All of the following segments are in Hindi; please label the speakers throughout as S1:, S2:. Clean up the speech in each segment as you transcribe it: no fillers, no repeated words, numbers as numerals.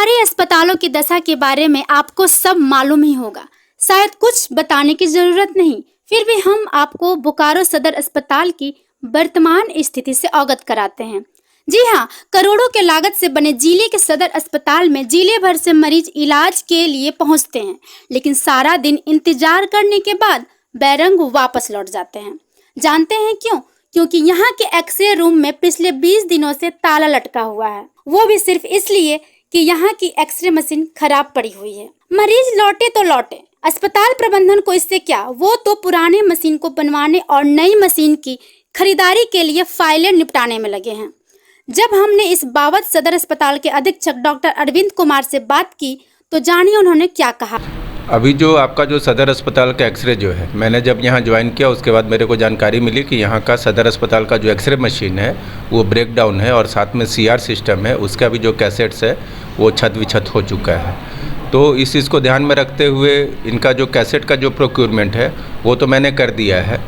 S1: सरकारी अस्पतालों की दशा के बारे में आपको सब मालूम ही होगा, शायद कुछ बताने की जरूरत नहीं। फिर भी हम आपको बोकारो सदर अस्पताल की वर्तमान स्थिति से अवगत कराते हैं। जी हाँ, करोड़ों के लागत से बने जिले के सदर अस्पताल में जिले भर से मरीज इलाज के लिए पहुंचते हैं, लेकिन सारा दिन इंतजार करने के बाद बैरंग वापस लौट जाते हैं। जानते हैं क्यों? क्योंकि यहाँ के एक्सरे रूम में पिछले 20 दिनों से ताला लटका हुआ है, वो भी सिर्फ इसलिए कि यहाँ की एक्सरे मशीन खराब पड़ी हुई है। मरीज लौटे तो लौटे, अस्पताल प्रबंधन को इससे क्या, वो तो पुराने मशीन को बनवाने और नई मशीन की खरीदारी के लिए फाइलें निपटाने में लगे हैं। जब हमने इस बाबत सदर अस्पताल के अधीक्षक डॉक्टर अरविंद कुमार से बात की तो जानिए उन्होंने क्या कहा।
S2: अभी जो आपका जो सदर अस्पताल का एक्सरे जो है, मैंने जब यहाँ ज्वाइन किया उसके बाद मेरे को जानकारी मिली कि यहाँ का सदर अस्पताल का जो एक्सरे मशीन है वो ब्रेक डाउन है और साथ में CR सिस्टम है, उसका भी जो कैसेट्स है वो छत विछत हो चुका है। तो इस चीज़ को ध्यान में रखते हुए इनका जो कैसेट का जो प्रोक्योरमेंट है वो तो मैंने कर दिया है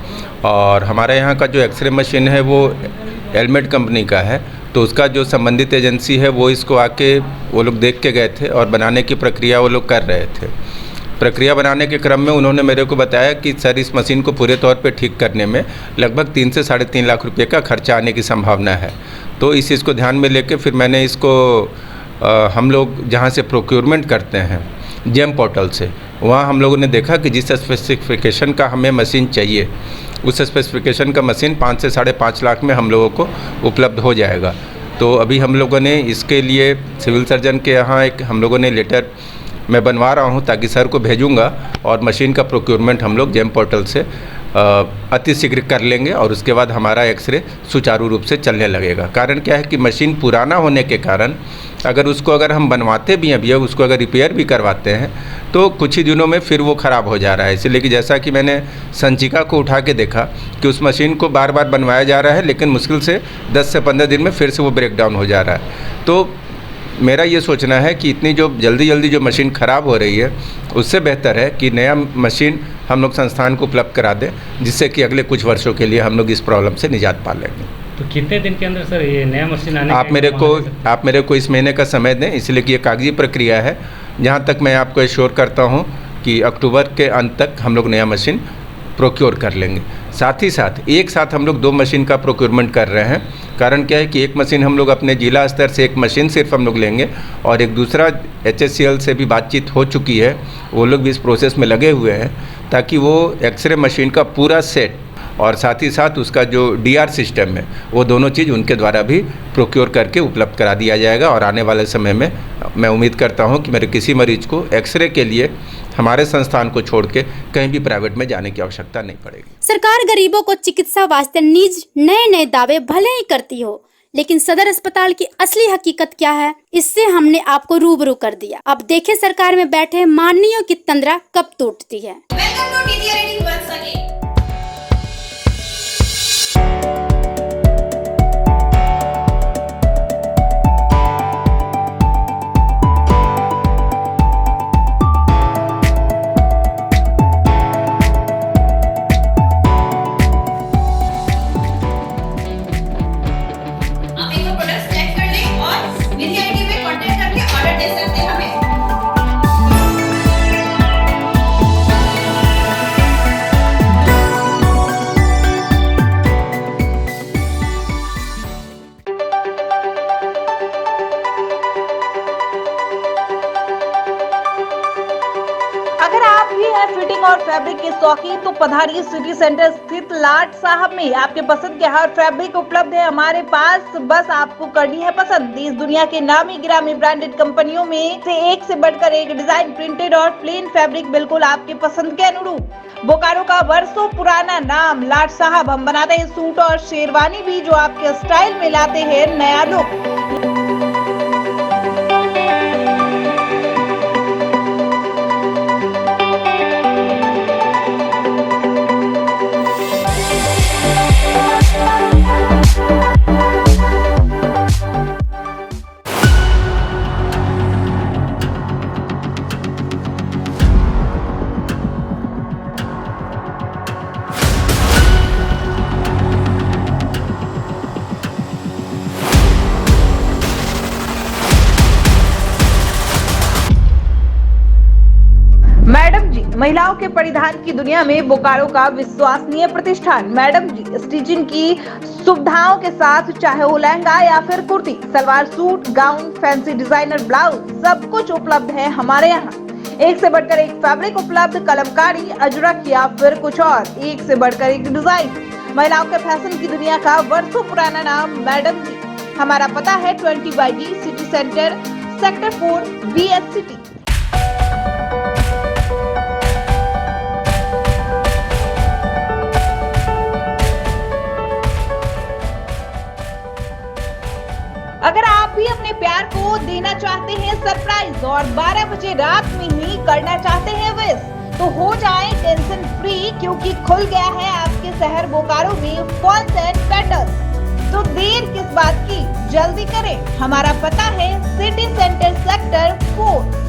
S2: और हमारे यहाँ का जो एक्सरे मशीन है वो एलमेट कंपनी का है, तो उसका जो संबंधित एजेंसी है वो इसको आके वो लोग देख के गए थे और बनाने की प्रक्रिया वो लोग कर रहे थे। प्रक्रिया बनाने के क्रम में उन्होंने मेरे को बताया कि सर इस मशीन को पूरे तौर पे ठीक करने में लगभग 3 से 3.5 लाख रुपए का खर्चा आने की संभावना है। तो इस चीज़ को ध्यान में लेके फिर मैंने इसको हम लोग जहाँ से प्रोक्योरमेंट करते हैं जेम पोर्टल से, वहाँ हम लोगों ने देखा कि जिस स्पेसिफिकेशन का हमें मशीन चाहिए उस स्पेसिफिकेशन का मशीन 5 से 5.5 लाख में हम लोगों को उपलब्ध हो जाएगा। तो अभी हम लोगों ने इसके लिए सिविल सर्जन के यहाँ एक हम लोगों ने लेटर मैं बनवा रहा हूँ ताकि सर को भेजूँगा और मशीन का प्रोक्योरमेंट हम लोग जेम पोर्टल से अतिशीघ्र कर लेंगे और उसके बाद हमारा एक्सरे सुचारू रूप से चलने लगेगा। कारण क्या है कि मशीन पुराना होने के कारण अगर हम बनवाते भी हैं भैया, उसको अगर रिपेयर भी करवाते हैं तो कुछ ही दिनों में फिर वो ख़राब हो जा रहा है। इसलिए कि जैसा कि मैंने संचिका को उठा के देखा कि उस मशीन को बार बार बनवाया जा रहा है लेकिन मुश्किल से 10 से 15 दिन में फिर से वो ब्रेक डाउन हो जा रहा है। तो मेरा ये सोचना है कि इतनी जो जल्दी जो मशीन ख़राब हो रही है उससे बेहतर है कि नया मशीन हम लोग संस्थान को उपलब्ध करा दें, जिससे कि अगले कुछ वर्षों के लिए हम लोग इस प्रॉब्लम से निजात पा लेंगे।
S3: तो कितने दिन के अंदर सर ये नया मशीन आने
S2: आप मेरे को इस महीने का समय दें, इसलिए कि ये कागजी प्रक्रिया है। जहाँ तक मैं आपको एश्योर करता हूँ कि अक्टूबर के अंत तक हम लोग नया मशीन प्रोक्योर कर लेंगे। साथ ही साथ एक साथ हम लोग 2 मशीन का प्रोक्योरमेंट कर रहे हैं। कारण क्या है कि एक मशीन हम लोग अपने जिला स्तर से एक मशीन सिर्फ हम लोग लेंगे और एक दूसरा HSCL से भी बातचीत हो चुकी है, वो लोग भी इस प्रोसेस में लगे हुए हैं ताकि वो एक्सरे मशीन का पूरा सेट और साथ ही साथ उसका जो DR सिस्टम है वो दोनों चीज़ उनके द्वारा भी प्रोक्योर करके उपलब्ध करा दिया जाएगा। और आने वाले समय में मैं उम्मीद करता हूं कि मेरे किसी मरीज को एक्सरे के लिए हमारे संस्थान को छोड़ के कहीं भी प्राइवेट में जाने की आवश्यकता नहीं पड़ेगी।
S1: सरकार गरीबों को चिकित्सा वास्ते निज नए दावे भले ही करती हो, लेकिन सदर अस्पताल की असली हकीकत क्या है, इससे हमने आपको रूबरू कर दिया। अब देखें सरकार में बैठे माननीयों की तंद्रा कब टूटती है।
S4: अगर आप भी हैं फिटिंग और फैब्रिक के शौकीन तो पधारिए सिटी सेंटर स्थित लाट साहब में। आपके पसंद के हर फैब्रिक उपलब्ध है हमारे पास, बस आपको करनी है पसंद। देश दुनिया के नामी गिरामी ब्रांडेड कंपनियों में से एक से बढ़कर एक डिजाइन, प्रिंटेड और प्लेन फैब्रिक बिल्कुल आपके पसंद के अनुरूप। बोकारो का वर्षों पुराना नाम लाट साहब, हम बनाते हैं सूट और शेरवानी भी जो आपके स्टाइल में लाते हैं नया लुक। महिलाओं के परिधान की दुनिया में बोकारो का विश्वसनीय प्रतिष्ठान मैडम जी स्टिचिंग की सुविधाओं के साथ, चाहे वो लहंगा या फिर kurti, salwar suit, gown, fancy designer blouse, सब कुछ उपलब्ध है हमारे यहाँ। एक से बढ़कर एक फैब्रिक उपलब्ध, कलमकारी, अजरक या फिर कुछ और, एक से बढ़कर एक डिजाइन। महिलाओं के फैशन की दुनिया का वर्षों पुराना नाम मैडम जी। हमारा पता है 20/D city centre, sector 4, BS city. अगर आप भी अपने प्यार को देना चाहते हैं सरप्राइज और 12 बजे रात में ही करना चाहते हैं विश, तो हो जाए टेंशन फ्री, क्योंकि खुल गया है आपके शहर बोकारो में फॉल्स एंड पेटल्स। तो देर किस बात की, जल्दी करें। हमारा पता है सिटी सेंटर, सेक्टर 4,